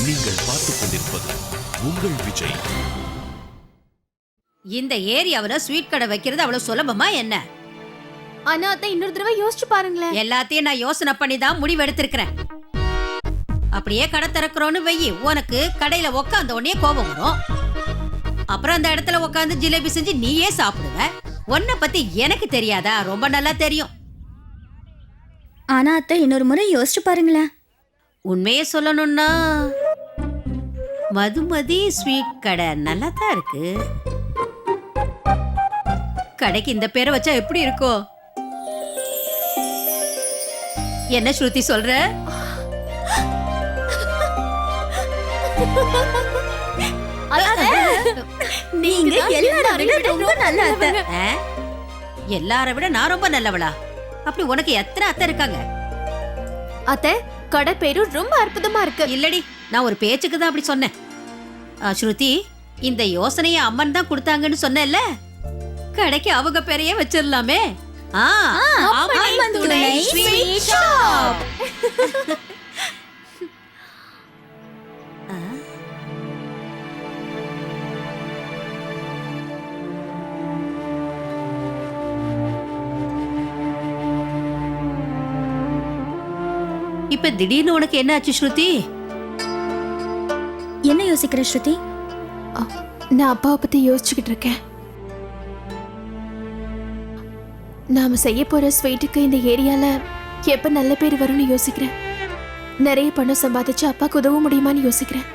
நீங்கள் பார்த்துக் கொண்டிருப்பது உங்கள் விஜய். இந்த ஏரியாவுல ஸ்வீட் கடை வைக்கிறது அவ்வளவு சுலபமா என்ன? ஆனா அத்தை இன்னொரு தடவை யோசிச்சு பாருங்களேன். எல்லாத்தையும் நான் யோசனை பண்ணி தான் முடிவு எடுத்திருக்கிறேன். அப்படியே கடை திறக்கிறோன்னு வெயி, உனக்கு கடையில உக்காந்த உடனே கோபம் வரும். அப்புறம் அந்த இடத்துல உட்காந்து ஜிலேபி செஞ்சு நீயே சாப்பிடுவ. உன்னை பத்தி எனக்கு தெரியாதா? ரொம்ப நல்லா தெரியும். ஆனா அத்தை இன்னொரு முறை யோசிச்சு பாருங்களேன். உண்மையே சொல்லணும்னா மதுமதி ஸ்வீட் கடை நல்லா தான் இருக்கு. கடைக்கு இந்த பேரை வச்சா எப்படி இருக்கும்? என்ன ஸ்ருதி சொல்ற? நீங்க எல்லாரை விட ரொம்ப நல்ல அத்தை. எல்லாரை விட நான் ரொம்ப நல்லவளா? அப்படி உனக்கு எத்தனை அத்தை இருக்காங்க? அத்தை கடை பேரு ரொம்ப அற்புதமா இருக்கு. இல்லடி, நான் ஒரு பேச்சுக்கு தான் அப்படி சொன்னேன். ஸ்ருதி, இந்த யோசனையை அம்மன் தான் கொடுத்தாங்கன்னு சொன்னேன்ல, கடைக்கு அவங்க பேரையே வச்சிடலாமே. அம்மன் துணை ஸ்வீட் ஷாப். இப்ப திடீர்னு உனக்கு என்ன ஆச்சு ஸ்ருதி? என்ன யோசிக்கிற ஸ்ருதி? நான் அப்பாவை பத்தி யோசிச்சுக்கிட்டு இருக்கேன். நாம செய்ய போற ஸ்வீட்டுக்கு இந்த ஏரியால எப்ப நல்ல பேர் வரும்னு யோசிக்கிறேன். நிறைய பணம் சம்பாதிச்சு அப்பாக்கு உதவ முடியுமான்னு யோசிக்கிறேன்.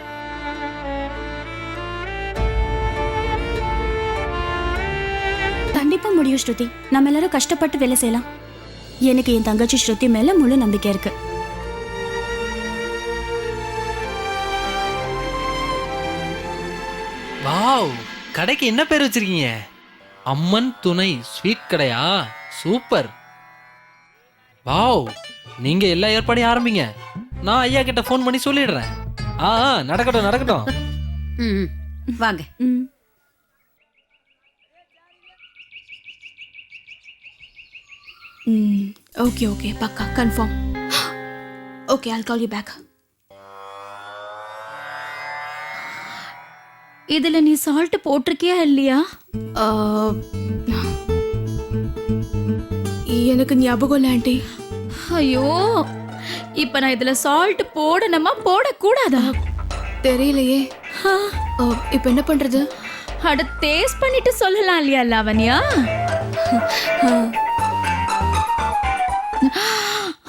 கண்டிப்பா முடியும் ஸ்ருதி. நம்ம எல்லாரும் கஷ்டப்பட்டு வேலை செய்யலாம். எனக்கு என் தங்கச்சி ஸ்ருதி மேல முழு நம்பிக்கை இருக்கு. வாவ், கடைக்கு என்ன பேர் வச்சிருக்கீங்க? அம்மன் துணை ஸ்வீட் கடையா? சூப்பர். வாவ், நீங்க எல்லா ஏற்பாடையும் ஆரம்பிங்க. நான் ஐயா கிட்ட ஃபோன் பண்ணி சொல்லிடுறேன். நடக்கட்டும் நடக்கட்டும். வாங்க. ஓகே ஓகே, பக்கா confirm. Okay, I'll call you back. இதுல நீ சால்ட் போட்டிருக்கியா இல்லையா? எனக்கு ஞாபகம் இல்லை ஆண்டி. ஐயோ, இப்ப நான் இதுல சால்ட் போடணுமா போடக்கூடாதா? தெரியலையே. இப்ப என்ன பண்றது? அட, டேஸ்ட் பண்ணிட்டு சொல்லலாம் இல்லையா Lavanya?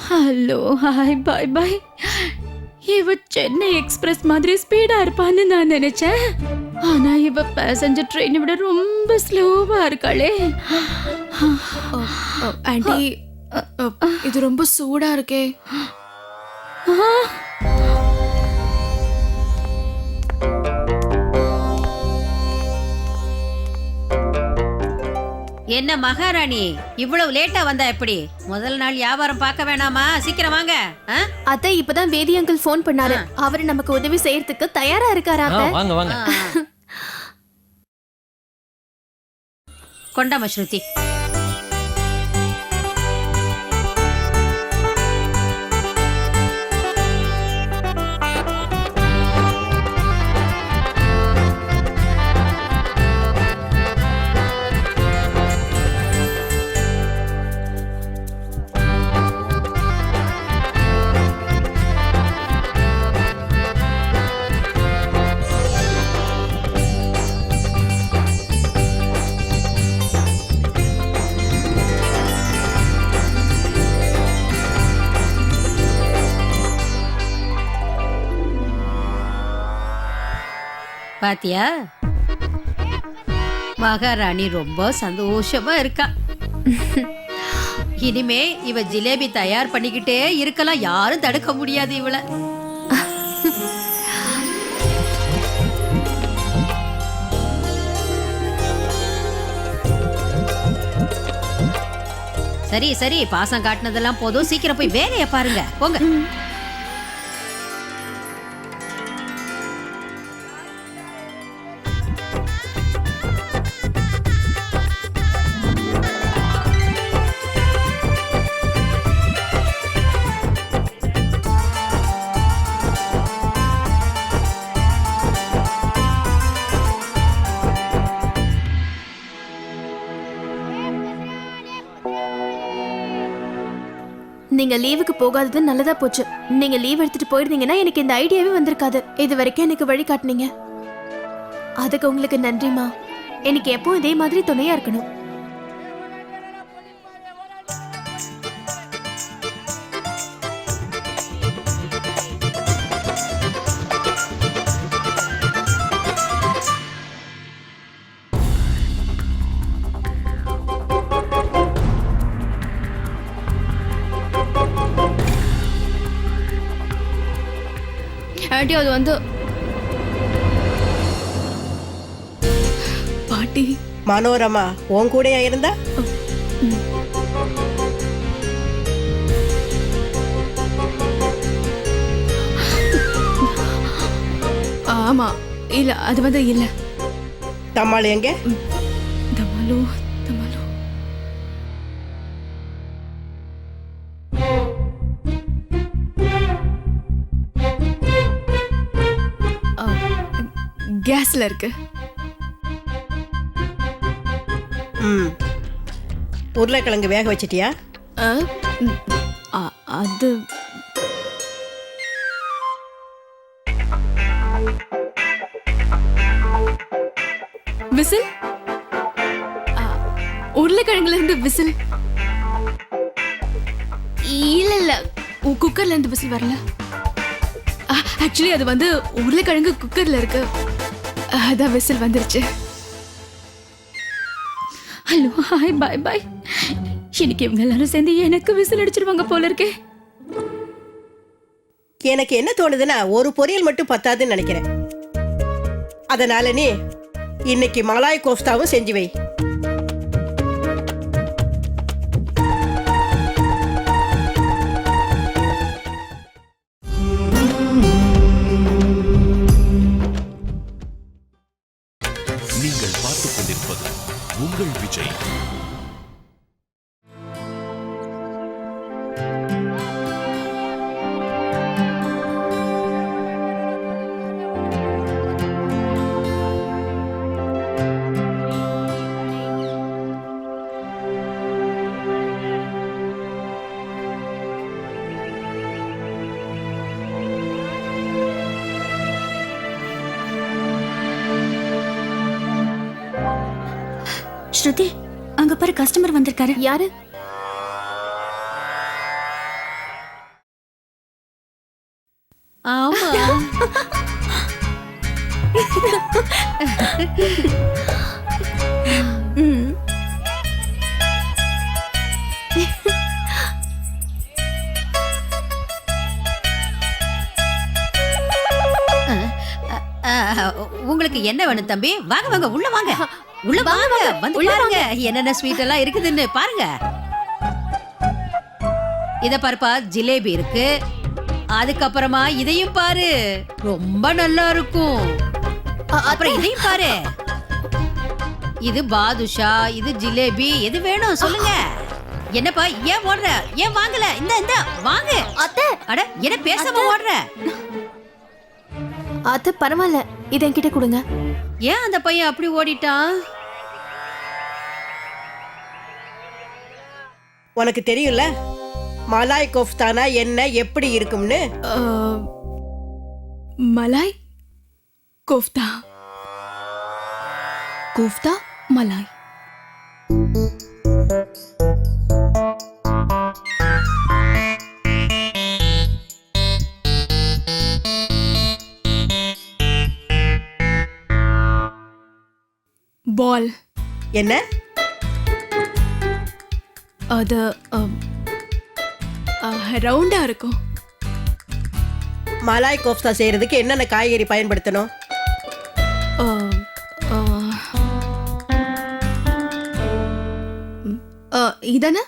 Hello, hi, bye bye. இவ சென்னை எக்ஸ்பிரஸ் மாதிரி ஸ்பீடா இருப்பான்னு நான் நினைச்சேன். ஆனா இவ பேசஞ்சர் ட்ரெயினை விட ரொம்ப ஸ்லோவா இருக்காளே. ஆண்டி, இது ரொம்ப சூடா இருக்கே. என்ன மகாராணி, இவ்வளவு லேட்டா வந்தா எப்படி? முதல் நாள் வியாபாரம் பார்க்க வேணாமா? சீக்கிரம் வாங்க. அத்தை இப்பதான் வேதி அங்கிள் போன் பண்ணாரு. அவரு நமக்கு உதவி செய்யறதுக்கு தயாரா இருக்காரா? வாங்க வாங்க. கொண்டாமா ஸ்ருதி. பாத்தியா, மகாராணி ரொம்ப சந்தோஷமா இருக்கா. இனிமே இவ ஜிலேபி தயார் பண்ணிக்கிட்டே இருக்கலாம், யாரும் தடுக்க முடியாது இவள. சரி சரி, பாசம் காட்டினதெல்லாம் போதும், சீக்கிரம் போய் வேலைய பாருங்க, போங்க. நீங்க லீவுக்கு போகாதது நல்லதா போச்சு. நீங்க லீவ் எடுத்துட்டு போயிருந்தீங்கன்னா எனக்கு இந்த ஐடியாவே வந்திருக்காது. இது வரைக்கும் எனக்கு வழி காட்டுனீங்க. அதுக்கு உங்களுக்கு நன்றிமா. எனக்கு எப்போ இதே மாதிரி துணையா இருக்கணும். ஆண்டி அது வந்து பாட்டி. மனோரமா உன் கூடயா இருந்தா? ஆமா இல்ல அது வந்து இல்ல. தம்மாள் எங்க? தமாலு தமாலு. கேஸ்ல இருக்கு. உருளைக்கிழங்கு வேக வச்சிட்டியா? அது விசில். உருளைக்கிழங்குல இருந்து விசில் இல்ல இல்ல குக்கர்ல இருந்து விசில் வரல. ஆக்சுவலி அது வந்து உருளைக்கிழங்கு குக்கர்ல இருக்கு, அதான் விசில் வந்துருச்சு. ஹலோ ஹாய் பாய் பாய். இன்னைக்கு இவங்க எல்லாரும் சேர்ந்து எனக்கு விசில் அடிச்சிருவாங்க போல இருக்கே. எனக்கு என்ன தோணுதுன்னா ஒரு பொரியல் மட்டும் பத்தாதுன்னு நினைக்கிறேன். அதனால நீ இன்னைக்கு மலாய் கோஃப்தாவும் செஞ்சு வை. நீங்கள் பார்த்துக் கொண்டிருப்பது உங்கள் விஜய். ஸ்ருதி, அங்க பாரு கஸ்டமர் வந்திருக்காரு. யாரு? ஆமா. உங்களுக்கு என்ன வேணும் தம்பி? வாங்க வாங்க உள்ள வாங்க. உள்ள வாங்க வந்து பாருங்க என்னென்ன ஸ்வீட் எல்லாம் இருக்குதுன்னு பாருங்க. இத பாருப்பா, ஜிலேபி இருக்கு. அதுக்கப்புறமா இதையும் பாரு, ரொம்ப நல்லா இருக்கும். அப்புறம் இதையும் பாரு, இது பாதுஷா, இது ஜிலேபி. எது வேணும் சொல்லுங்க. என்னப்பா ஏன் ஓடுற? ஏன் வாங்கல? இந்த இந்த வாங்க. அத்தை, அட என்ன பேசாம ஓடுற? அத்தை பரவாயில்ல, இதை என்கிட்ட கொடுங்க. ஏன் அந்த பையன் அப்படி ஓடிட்டான்? உனக்கு தெரியும்ல மலாய் கோஃப்தானா என்ன எப்படி இருக்கும்னு. மலாய் கோஃப்தா. கோஃப்தா மலாய். பால். என்ன அது ரவுண்டா இருக்கும். மலாய் கோஃப்தா செய்யறதுக்கு என்னென்ன காய்கறி பயன்படுத்தணும்? இதானே?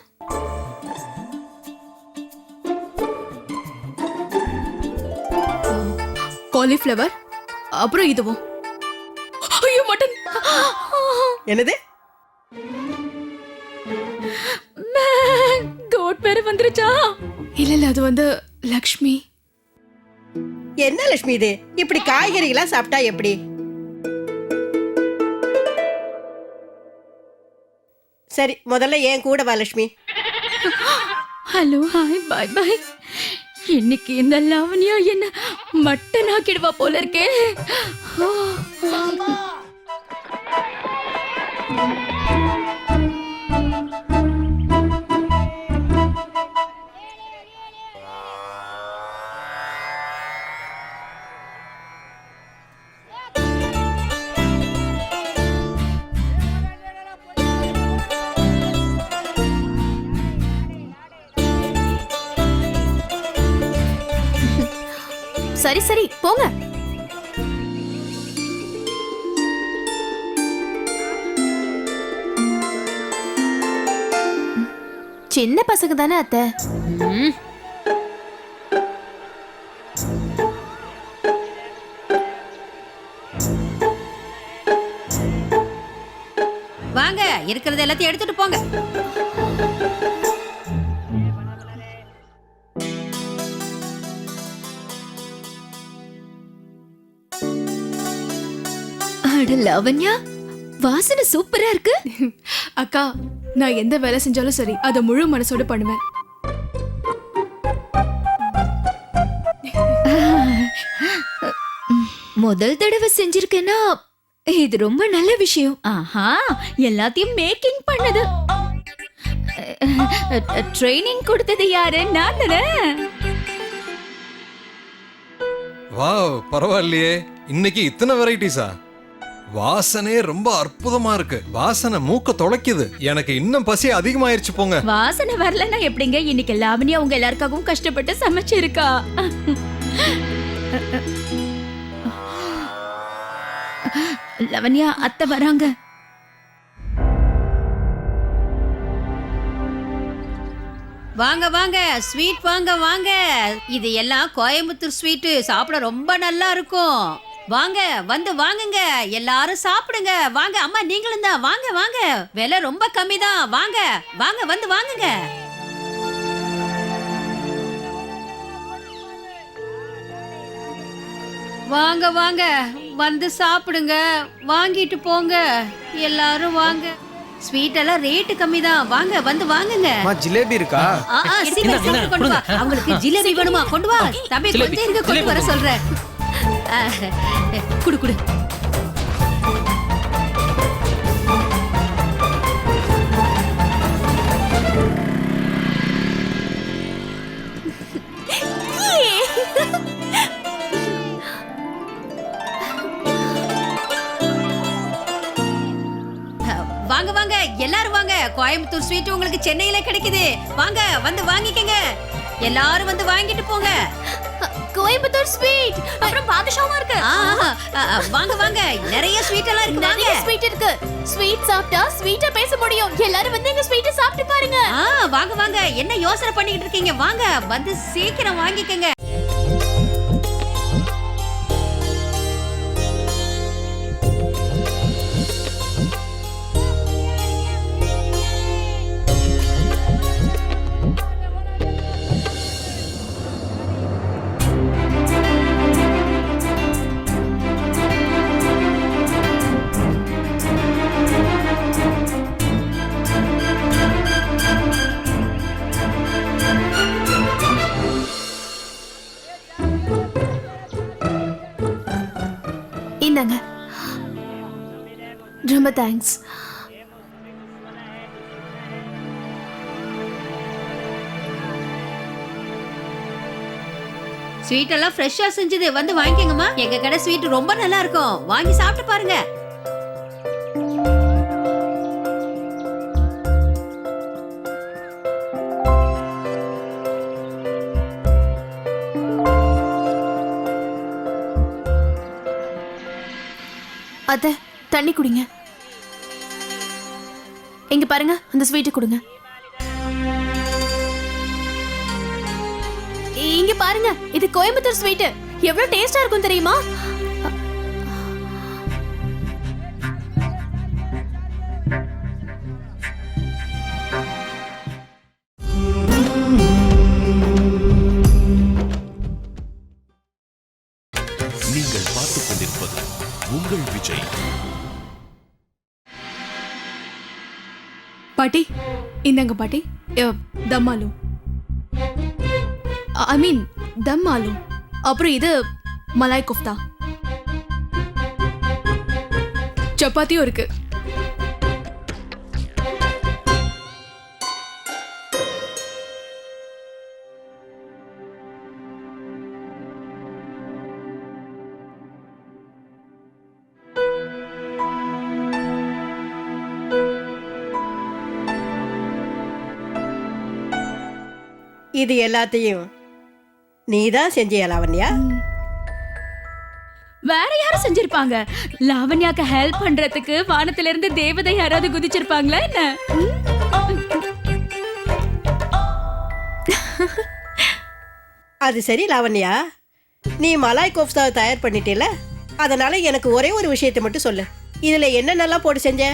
காலிஃப்ளவர், அப்புறம் இதுவும். ஐயோ மட்டன். என்னது? கோட் பேரு வந்துருச்சா? இல்ல இல்ல அது வந்து லக்ஷ்மி. என்ன லட்சுமி இது? இப்படி காய்கறிகளா சாப்பிட்டா எப்படி? சரி முதல்ல ஏன் கூட வா Lakshmi. Hello hi bye bye. இன்னைக்கு இந்த லாவண்யா என்ன மட்டன் ஆக்கிடுவா போல இருக்கே. சரி சரி போங்க. சின்ன பசங்க தானே அத்தை. வாங்க, இருக்கிறது எல்லாத்தையும் எடுத்துட்டு போங்க. அட லாவண்யா, வாசனை சூப்பரா இருக்கு. அக்கா, நான் எந்த வேலை செஞ்சாலும் சரி அதை முழு மனசோட பண்ணுவேன். முதல் தடவை செஞ்சிருக்கேன்னா இது ரொம்ப நல்ல விஷயம். ஆஹா, எல்லாத்தையும் மேக்கிங் பண்ணது ட்ரைனிங் கொடுத்தது யாரு? நான் தானே. வாவ், பரவாயில்லையே, இன்னைக்கு இத்தனை வெரைட்டிஸா? வாசனை ரொம்ப அற்புதமா இருக்கு. வாசனை மூக்க தொலைக்குது. எனக்கு இன்னும் பசி அதிகமாயிருச்சு போங்க. வாசனை வரலன்னா எப்படிங்க? இன்னைக்கு லாவண்யா உங்க எல்லாருக்காகவும் கஷ்டப்பட்டு சமைச்சிருக்கா. லாவண்யா, அத்தை வராங்க. வாங்க வாங்க, ஸ்வீட் வாங்க வாங்க. இது எல்லாம் கோயம்புத்தூர் ஸ்வீட், சாப்பிட ரொம்ப நல்லா இருக்கும். வாங்க, வந்து வாங்குங்க, எல்லாரும் சாப்பிடுங்க. வாங்க அம்மா, நீங்களும் தான் வாங்க வாங்க. விலை ரொம்ப கம்மி தான். வாங்க வாங்க, வந்து வாங்குங்க. வாங்க வாங்க, வந்து சாப்பிடுங்க, வாங்கிட்டு போங்க. எல்லாரும் வாங்க. ஸ்வீட் எல்லாம் ரேட்டு கம்மி தான். வாங்க, வந்து வாங்குங்க. ஜிலேபி இருக்கா? சீக்கிரம் சீக்கிரம் கொண்டு வா. அவங்களுக்கு ஜிலேபி வேணுமா? கொண்டு வா தம்பி, கொஞ்சம் இருங்க, கொண்டு வர சொல்றேன். குடு குடு. வாங்க வாங்க, எல்லாரும் வாங்க. கோயம்புத்தூர் ஸ்வீட் உங்களுக்கு சென்னையில கிடைக்குது. வாங்க, வந்து வாங்கிக்கங்க. எல்லாரும் வந்து வாங்கிட்டு போங்க. கோயம்புத்தூர் ஸ்வீட், அப்புறம் பாதுஷாவும் இருக்கு. வாங்க வாங்க, நிறைய ஸ்வீட் எல்லாம் இருக்கு. நிறைய ஸ்வீட் இருக்கு. ஸ்வீட் சாப்பிட்டா ஸ்வீட்டா பேச முடியும். எல்லாரும் வந்து எங்க ஸ்வீட்டை சாப்பிட்டு பாருங்க. வாங்க வாங்க, என்ன யோசனை பண்ணிட்டு இருக்கீங்க? வாங்க, வந்து சீக்கிரம் வாங்கிக்கங்க. இந்தாங்க. ரொம்ப தேங்க்ஸ். ஸ்வீட் எல்லாம் ஃப்ரெஷ்ஷா செஞ்சது. வந்து வாங்கிக்கங்கம்மா. எங்க கடை ஸ்வீட் ரொம்ப நல்லா இருக்கும். வாங்கி சாப்பிட்டு பாருங்க. அத்தை, தண்ணி குடிங்க. இங்க பாருங்க, அந்த ஸ்வீட் கொடுங்க. இங்க பாருங்க, இது கோயம்புத்தூர் ஸ்வீட். எவ்வளவு டேஸ்டா இருக்கும் தெரியுமா? நீங்கள் பார்த்துக் கொண்டிருப்பது உங்கள் விஜய். பாட்டி, இந்தாங்க பாட்டி, தம்மாலு. ஐ மீன் தம் ஆலு. அப்புறம் இது மலாய் கோஃப்தா. சப்பாத்தியும் இருக்கு. இது எல்லாத்தையும் நீதான் செஞ்சியா லாவண்யா? வேற யாரும் செஞ்சிருப்பாங்க? லாவண்யாக்கு ஹெல்ப் பண்றதுக்கு வானத்துல இருந்து தேவதை யாராவது குதிச்சிருப்பாங்களா என்ன? அது சரி லாவண்யா, நீ மலாய் கோஃப்தாவை தயார் பண்ணிட்டேல, அதனால எனக்கு ஒரே ஒரு விஷயத்தை மட்டும் சொல்லு. இதுல என்னென்னலாம் போட்டு செஞ்ச?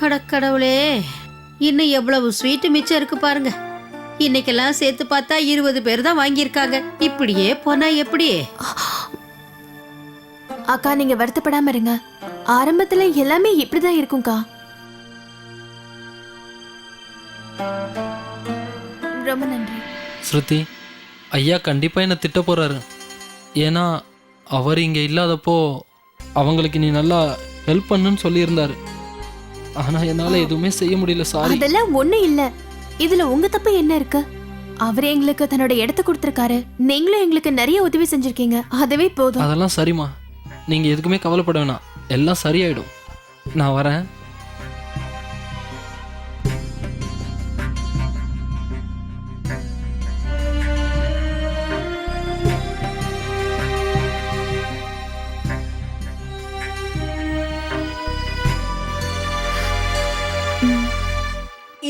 அடக்கடவுளே, இன்னும் எவ்வளவு ஸ்வீட்டு மிச்சம் இருக்கு பாருங்க. இன்னைக்கெல்லாம் சேர்த்து பார்த்தா 20 பேர் தான் வாங்கியிருக்காங்க. இப்படியே போனா எப்படி? அக்கா நீங்க வருத்தப்படாம இருங்க. ஆரம்பத்துல எல்லாமே இப்படிதான் இருக்கும்க்கா. ரொம்ப நன்றி. ஸ்ருதி, ஐயா கண்டிப்பா என்ன திட்ட போறாரு. ஏன்னா அவர் இங்க இல்லாதப்போ அவங்களுக்கு நீ நல்லா ஹெல்ப் பண்ணுன்னு சொல்லியிருந்தாரு. ஆனா என்னால எதுவுமே செய்ய முடியல. சாரி. அதெல்லாம் ஒண்ணு இல்ல. இதுல உங்க தப்பு என்ன இருக்கு? அவரே எங்களுக்கு தன்னோட இடத்த கொடுத்திருக்காரு. நீங்களும் எங்களுக்கு நிறைய உதவி செஞ்சிருக்கீங்க. அதுவே போதும். அதெல்லாம் சரிம்மா, நீங்க எதுக்குமே கவலைப்பட வேணாம். எல்லாம் சரியாயிடும். நான் வரேன்.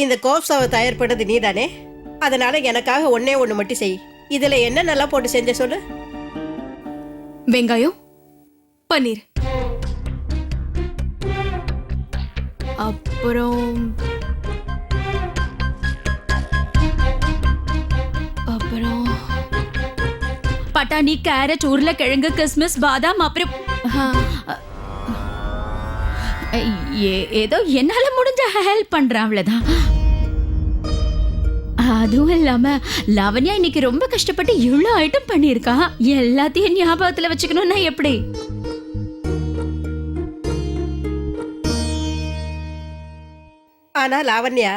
இந்த கோஃப்தாவை தயார் பண்ணது நீதானே? அதனால எனக்காக ஒண்ணே ஒண்ணு மட்டும் செய். இதுல என்ன நல்லா போட்டு செஞ்ச சொல்லு. வெங்காயம், பன்னீர், அப்புறம் பட்டாணி, கேரட், உருளைக்கிழங்கு, கிஸ்மிஸ், பாதாம், அப்புறம் ஏதோ என்னால முடிஞ்ச ஹெல்ப் பண்றேன், அவ்வளவுதான். அதுவும் இல்லாம லாவண்யா இன்னைக்கு ரொம்ப கஷ்டப்பட்டு இவ்வளவு ஐட்டம் பண்ணிருக்கா. எல்லாத்தையும் ஞாபகத்துல வச்சுக்கணும்னா எப்படி? ஆனா லாவண்யா,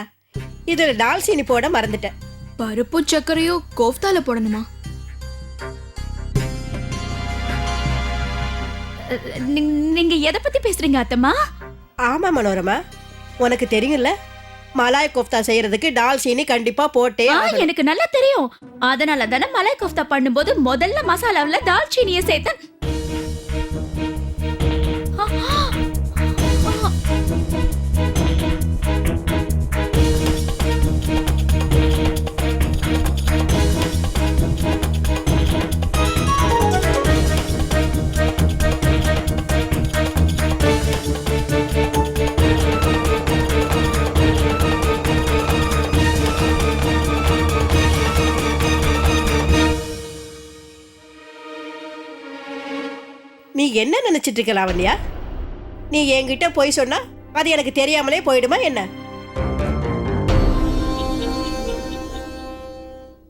இதுல டால்சீனி போட மறந்துட்டேன். பருப்பும் சர்க்கரையும் கோஃப்தால போடணுமா? நீங்க எதை பத்தி பேசுறீங்க அத்தம்மா? ஆமா மனோரமா, உனக்கு தெரியும்ல, மலாய் கோஃப்தா செய்யறதுக்கு டால்சீனி கண்டிப்பா போட்டே ஆகணும். எனக்கு நல்லா தெரியும். அதனால தானே மலாய் கோஃப்தா பண்ணும்போது முதல்ல மசாலாவுல தால்சீனியை சேர்த்தேன். நீ என்ன நினைச்சிட்டு இருக்க லாவண்யா? நீ என்கிட்ட போய் சொன்னா அது எனக்கு தெரியாமலே போயிடுமா என்ன?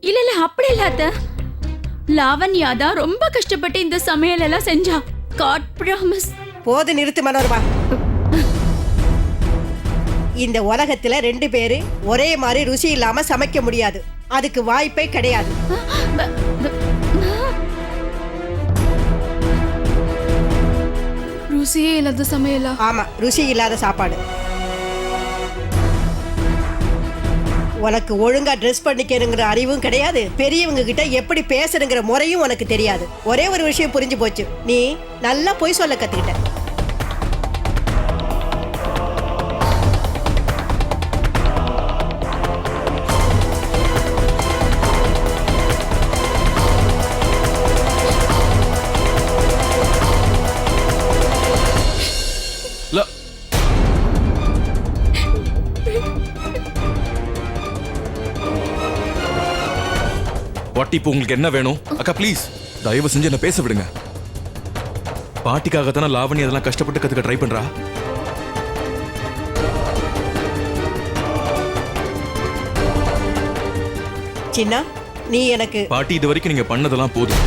இல்ல அப்படி இல்லாத. லாவண்யா தான் ரொம்ப கஷ்டப்பட்டு இந்த சமையல் எல்லாம் செஞ்சா. God promise. போது நிறுத்து மனோரமா. இந்த உலகத்துல 2 பேரு ஒரே மாதிரி ருசி இல்லாம சமைக்க முடியாது. அதுக்கு வாய்ப்பே கிடையாது. ருசியே இல்லாத சமையலா? ஆமா, ருசி இல்லாத சாப்பாடு. உனக்கு ஒழுங்கா ட்ரெஸ் பண்ணிக்கணுங்கிற அறிவும் கிடையாது. பெரியவங்க கிட்ட எப்படி பேசணுங்கிற முறையும் உனக்கு தெரியாது. ஒரே ஒரு விஷயம் புரிஞ்சு போச்சு, நீ நல்லா பொய் சொல்ல கத்துக்கிட்ட. What பாட்டி இப்போ உங்களுக்கு என்ன வேணும்? அக்கா ப்ளீஸ் தயவு செஞ்சு என்ன பேச விடுங்க. பாட்டிக்காகத்தானே லாவணி அதெல்லாம் கஷ்டப்பட்டு கத்துக்க ட்ரை பண்றா. சின்ன நீ எனக்கு பாட்டி இது வரைக்கும் நீங்க பண்ணதெல்லாம் போதும்.